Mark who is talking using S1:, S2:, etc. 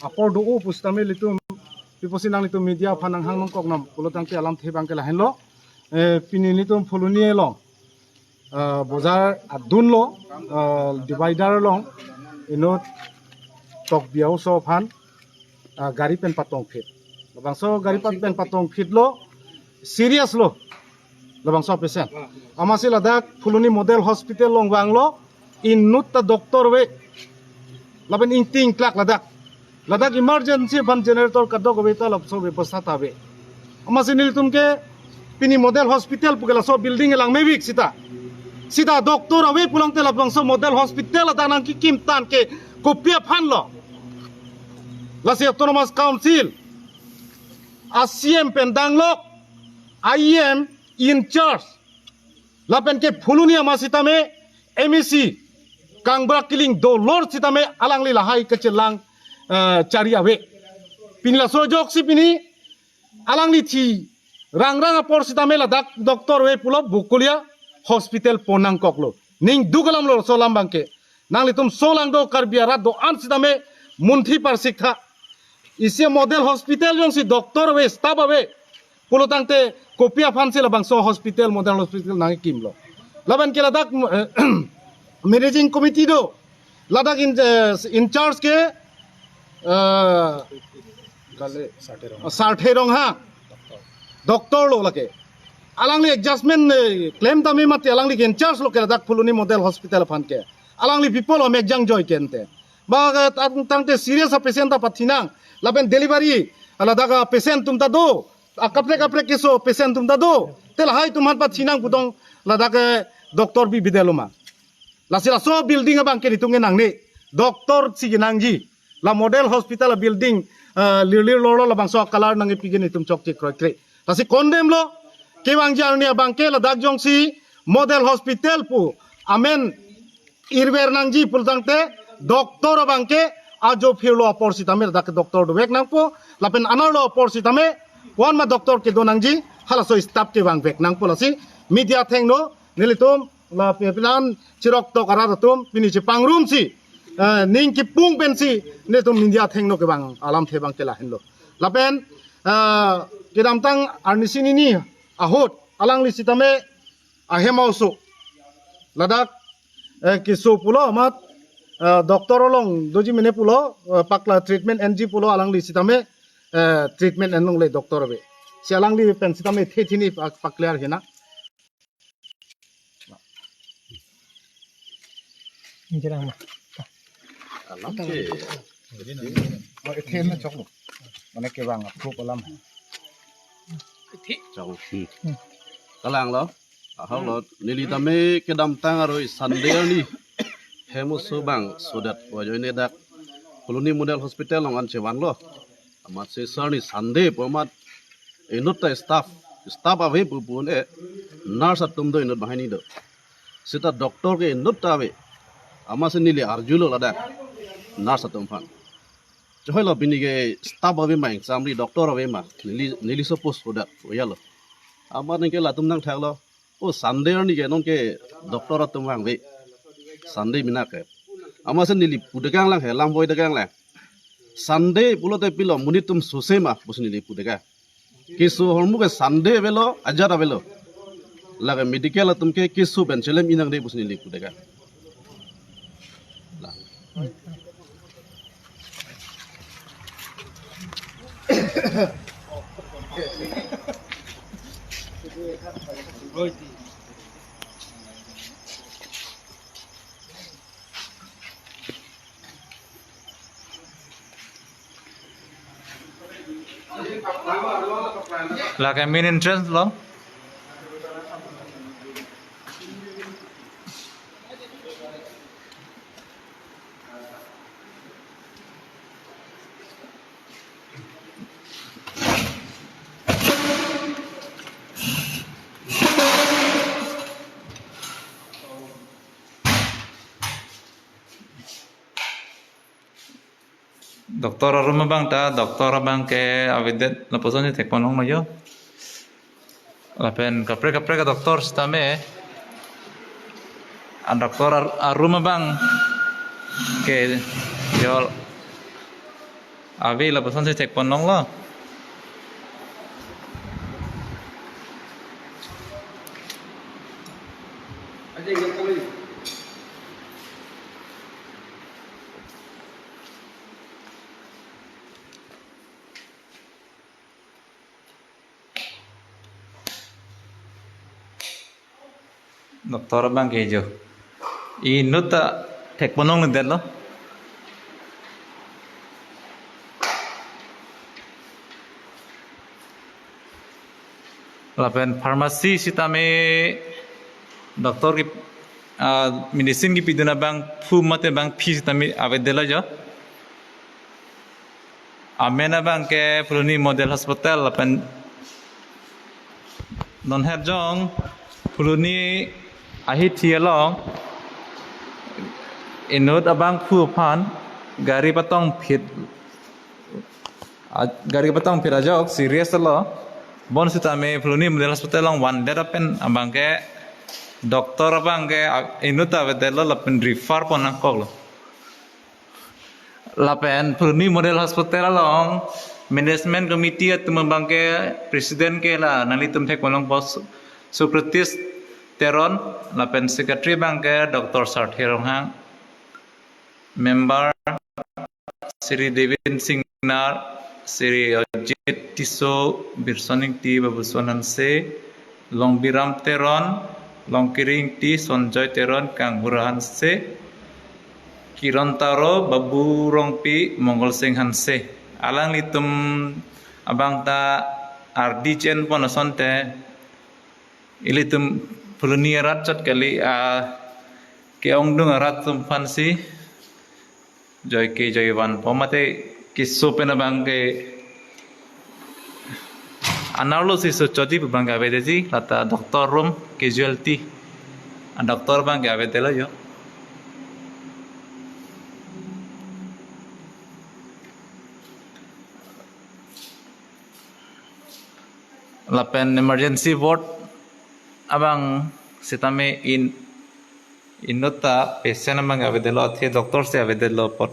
S1: apor do pustame litum piposinang litum media phanang hang kok nam pulotang ke alam the bang ke lahen lo pini litum fuluni lo bozar adun lo divider lo inot tok biao so phan gari pen patong fit labangso gari pen patong fit lo serious lo labangso patient amasi ladak fuluni model hospital long banglo inut ta doctor we laban inting klak ladak emergency ban generator kadok we ta lapso ବ୍ୟବস্থা tabe amasi nilitum ke pini model hospital pugala so building elang mebik sita doctor awe pulang te labangso model hospital adanang ki kim tan ke kopia phan lo Lasi Autonomous Council, ASIM Pendanglo, IEM in charge. Lapen ke Pulunia masitame, MEC, Kangbra killing do Lord sitame, alangli lahai kecelang cari awe. Pini la sojok si pini, alangli ti, rang apor sitame la doktor we pulo bukulia, hospital ponang koklo. Ning dugalam lo solam bangke. Nang litum solang do karbiarat do an sitame, munthi parsikha. Isi model hospital yang si doktor we staff we pulo tangte kopia fansi la bangso hospital model hospital nang kimlo laban ke ladak managing committee do ladak in charge ke kale 60 rong ha doktor lo lake alangli adjustment claim tami mate alangli in charge lo ke ladak puluni model hospital fan ke alangli people o mekjang joy kente ba tangte serious patient ta pathinang laben delivery aladaga patient tumta do kapre keso patient tumta do tel hai tumhan pat sinang putong ladaga doktor bi bideluma lasila so building abang ke ditungen nangni doktor siginang ji la model hospital building lilir lolo la bangso kalar nang pigini tum chok tik kroikre lasi condemn lo kewang jarni abang ke ladak jongsi model hospital pu amen irwer nangji pultangte doktor abang ke ajo phirlo aporsitame dak doktor do bek nangpo lapen anarlo aporsitame wan ma doktor ke donangji halaso staff ke wang bek nangpo lasi media thengno nilitum la pepinan chirok to karatum pini che pangrum si ning ki pung pensi netum media thengno ke bang alam the bang tela henlo lapen kedam tang arnisini ni ahot alang lisitame ahemauso ladak kiso pulo amat doktor olong doji mene pulo pakla treatment NG pulo alang li sitame treatment enong le doktor be si alang li pen sitame thethini pakler hena
S2: Injirang ma
S1: alam ke thena choklo mane ke bang approve alam
S3: chong kalang lo ahong lo nili tame kedam tang aroi Sunday ni hemu subang sudat wajone dak koloni model hospital long an chewang lo amat se sarni Sunday pomat inut ta staff ave pupun nurse atum do inut bahani do sita doctor ke inut ta ave ama se nili arjulo lada nurse atum phan joy lo bini ke staff ave ma examli doctor ave ma nili suppose sudat oyalo ama nike latum nang thak lo o Sunday ni ke non ke doctor atum wang ve Sunday minake ama sen nili pudegang lang he lamboy degang lang Sunday pulote pilo munitum susema busnili pudega kisu hormu ke Sunday velo ajara velo laga medical tumke kisu bencelem inang de busnili pudega
S2: là cái main entrance lo doktor rumah bang ta doktor bang ke avidet na posone tek ponong mayo lapen kapre ka doktor stame an doktor rumah bang ke jol Abi la person si tek ponong lo. Doktor bang kejo. Inut ta tek ponong ni lo. Lapen farmasi si tame doktor ki medicine ki piduna bang fu mate bang phi si tame avedela jo. Amena bang ke Fuluni Model Hospital lapen non her jong Fuluni ahit thialong inut abang fu pan gari patong phit gari patong phit ajok serious lo. Bon sita me Fuluni Model Hospital long one day apen abang ke doktor abang ke inut avedela lapen refer pon angkok lo. Lapen Fuluni Model Hospital long management committee at tumambang ke presiden ke la nali tum thek polong bos Supratis Teron lapen secretary bang ke Dr. Sarthirong hang member Sri Devin Singnar Sri Ajit Tiso Birsoning Ti Babusonan Se Long Biram Teron Long Kiring Ti Sonjoy Teron Kang Burahan Se Kirantaro Babu Rongpi Mongol Singh Hanse alang litum abang ta ardi chen ponasonte ilitum Fuluni rat chat kali ke ongdung rat tum fansi joy ke joy wan pomate kisso pena bang ke analysis choti bang ga vedesi lata doktor room casualty doktor bang ga vedela yo lapen emergency ward abang sitame inota patient abang avedelo the doctor se avedelo pot